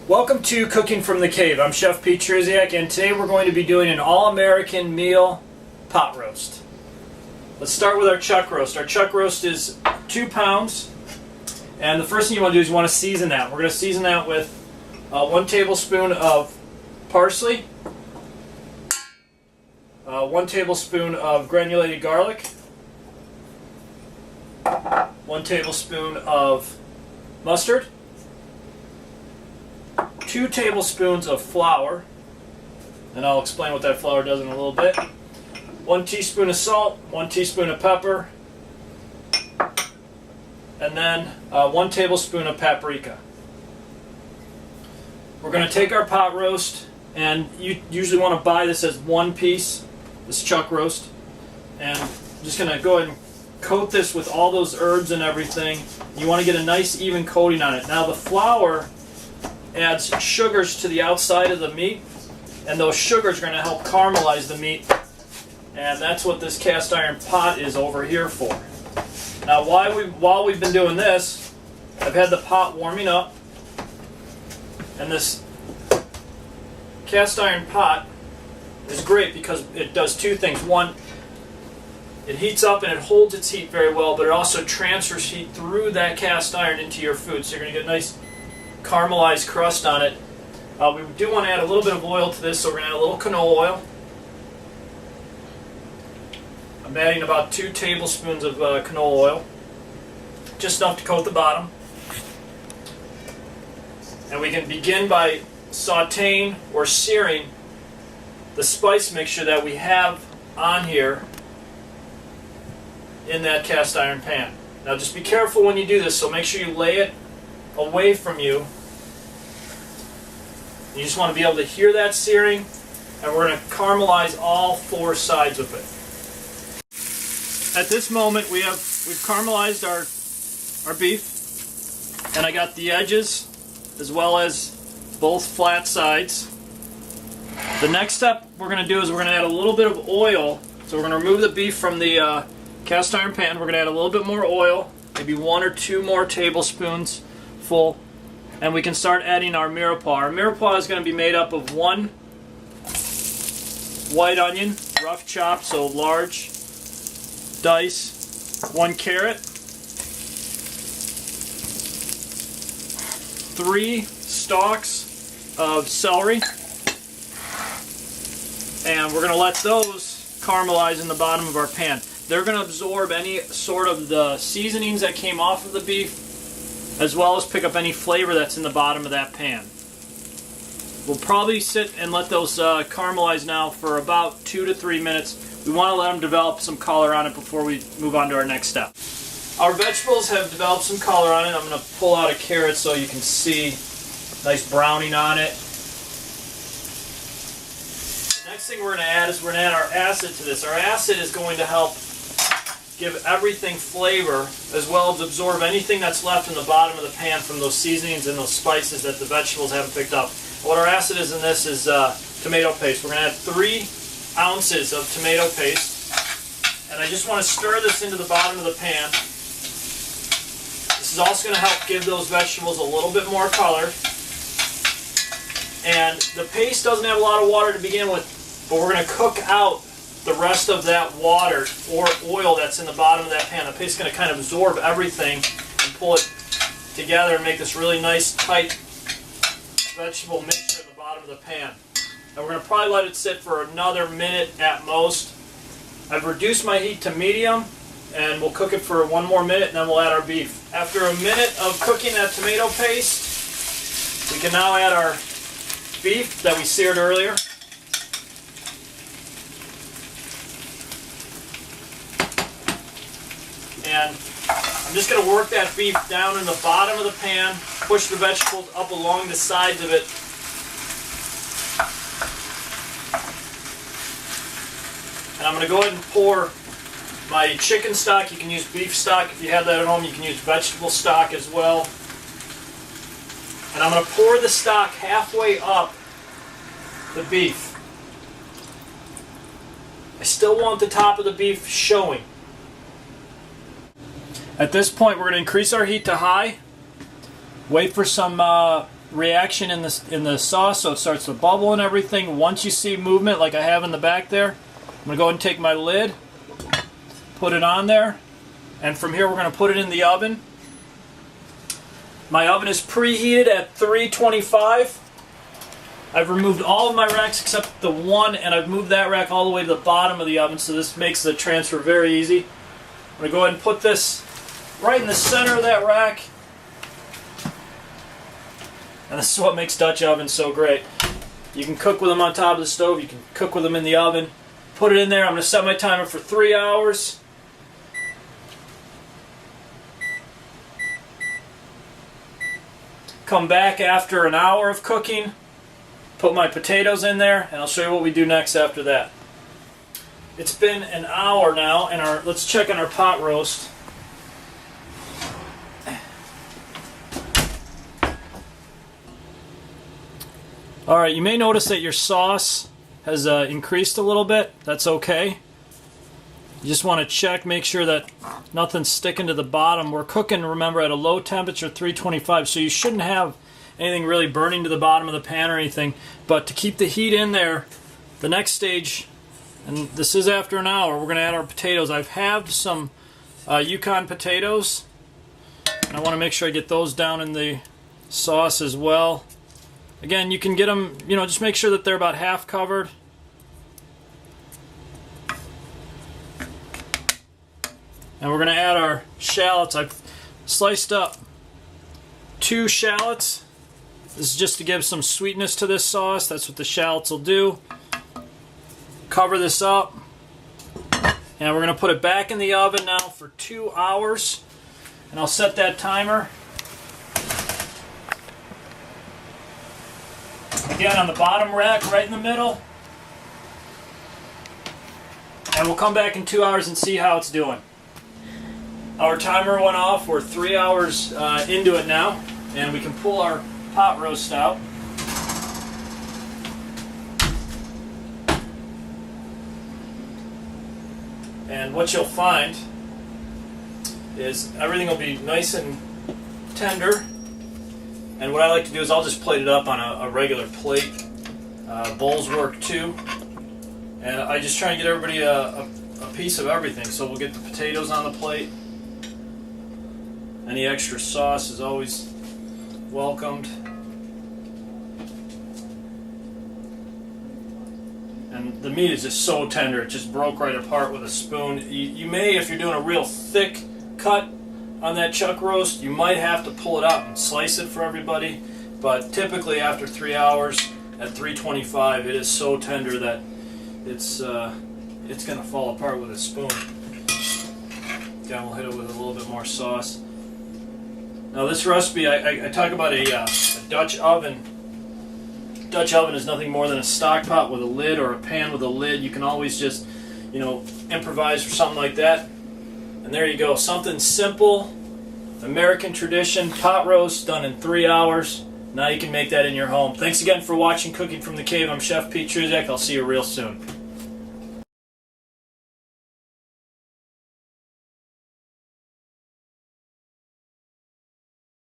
Welcome to Cooking from the Cave. I'm Chef Pete Trzyzak, and today we're going to be doing an all-American meal pot roast. Let's start with our chuck roast. Our chuck roast is 2 pounds, and the first thing you want to do is you want to season that. We're going to season that with 1 tablespoon of parsley, 1 tablespoon of granulated garlic, 1 tablespoon of mustard, 2 tablespoons of flour, and I'll explain what that flour does in a little bit, 1 teaspoon of salt, 1 teaspoon of pepper, and then 1 tablespoon of paprika. We're going to take our pot roast, and you usually want to buy this as one piece, this chuck roast, and I'm just going to go ahead and coat this with all those herbs and everything. You want to get a nice even coating on it. Now the flour adds sugars to the outside of the meat, and those sugars are going to help caramelize the meat, and that's what this cast iron pot is over here for. Now while we've been doing this, I've had the pot warming up, and this cast iron pot is great because it does 2 things. One, it heats up and it holds its heat very well, but it also transfers heat through that cast iron into your food, so you're going to get a nice caramelized crust on it. We do want to add a little bit of oil to this, so we're going to add a little canola oil. I'm adding about 2 tablespoons of canola oil, just enough to coat the bottom. And we can begin by sauteing or searing the spice mixture that we have on here in that cast iron pan. Now just be careful when you do this, so make sure you lay it away from you. You just want to be able to hear that searing, and we're going to caramelize all 4 sides of it. At this moment we've caramelized our beef, and I got the edges as well as both flat sides. The next step we're going to do is we're going to add a little bit of oil. So we're going to remove the beef from the cast iron pan. We're going to add a little bit more oil, maybe 1 or 2 more tablespoons full, and we can start adding our mirepoix. Our mirepoix is going to be made up of 1 white onion, rough chopped, so large dice, 1 carrot, 3 stalks of celery, and we're going to let those caramelize in the bottom of our pan. They're going to absorb any sort of the seasonings that came off of the beef, as well as pick up any flavor that's in the bottom of that pan. We'll probably sit and let those caramelize now for about 2 to 3 minutes. We want to let them develop some color on it before we move on to our next step. Our vegetables have developed some color on it. I'm going to pull out a carrot so you can see nice browning on it. The next thing we're going to add is we're going to add our acid to this. Our acid is going to help give everything flavor, as well as absorb anything that's left in the bottom of the pan from those seasonings and those spices that the vegetables haven't picked up. What our acid is in this is tomato paste. We're going to add 3 ounces of tomato paste, and I just want to stir this into the bottom of the pan. This is also going to help give those vegetables a little bit more color, and the paste doesn't have a lot of water to begin with, but we're going to cook out the rest of that water or oil that's in the bottom of that pan. The paste is going to kind of absorb everything and pull it together and make this really nice tight vegetable mixture at the bottom of the pan. And we're going to probably let it sit for another minute at most. I've reduced my heat to medium, and we'll cook it for 1 more minute, and then we'll add our beef. After a minute of cooking that tomato paste, we can now add our beef that we seared earlier. And I'm just going to work that beef down in the bottom of the pan, push the vegetables up along the sides of it. And I'm going to go ahead and pour my chicken stock. You can use beef stock if you have that at home. You can use vegetable stock as well. And I'm going to pour the stock halfway up the beef. I still want the top of the beef showing. At this point, we're going to increase our heat to high, wait for some reaction in the sauce, so it starts to bubble and everything. Once you see movement like I have in the back there, I'm going to go ahead and take my lid, put it on there, and from here we're going to put it in the oven. My oven is preheated at 325. I've removed all of my racks except the one, and I've moved that rack all the way to the bottom of the oven, so this makes the transfer very easy. I'm going to go ahead and put this right in the center of that rack. And this is what makes Dutch ovens so great. You can cook with them on top of the stove, you can cook with them in the oven. Put it in there. I'm going to set my timer for 3 hours. Come back after an hour of cooking. Put my potatoes in there, and I'll show you what we do next after that. It's been an hour now, and let's check on our pot roast. Alright, you may notice that your sauce has increased a little bit. That's okay. You just want to check, make sure that nothing's sticking to the bottom. We're cooking, remember, at a low temperature, 325, so you shouldn't have anything really burning to the bottom of the pan or anything. But to keep the heat in there, the next stage, and this is after an hour, we're going to add our potatoes. I've halved some Yukon potatoes, and I want to make sure I get those down in the sauce as well. Again, you can get them, just make sure that they're about half covered. And we're going to add our shallots. I've sliced up 2 shallots. This is just to give some sweetness to this sauce. That's what the shallots will do. Cover this up. And we're going to put it back in the oven now for 2 hours. And I'll set that timer. Again, on the bottom rack, right in the middle. And we'll come back in 2 hours and see how it's doing. Our timer went off. We're 3 hours into it now. And we can pull our pot roast out. And what you'll find is everything will be nice and tender. And what I like to do is I'll just plate it up on a regular plate. Bowls work too. And I just try and get everybody a piece of everything. So we'll get the potatoes on the plate. Any extra sauce is always welcomed. And the meat is just so tender, it just broke right apart with a spoon. You may, if you're doing a real thick cut on that chuck roast, you might have to pull it out and slice it for everybody. But typically after 3 hours at 325, it is so tender that it's going to fall apart with a spoon. Again, we'll hit it with a little bit more sauce. Now this recipe, I talk about a Dutch oven. Dutch oven is nothing more than a stock pot with a lid or a pan with a lid. You can always just, improvise for something like that. And there you go, something simple, American tradition, pot roast done in 3 hours. Now you can make that in your home. Thanks again for watching Cooking from the Cave. I'm Chef Pete Truzak. I'll see you real soon.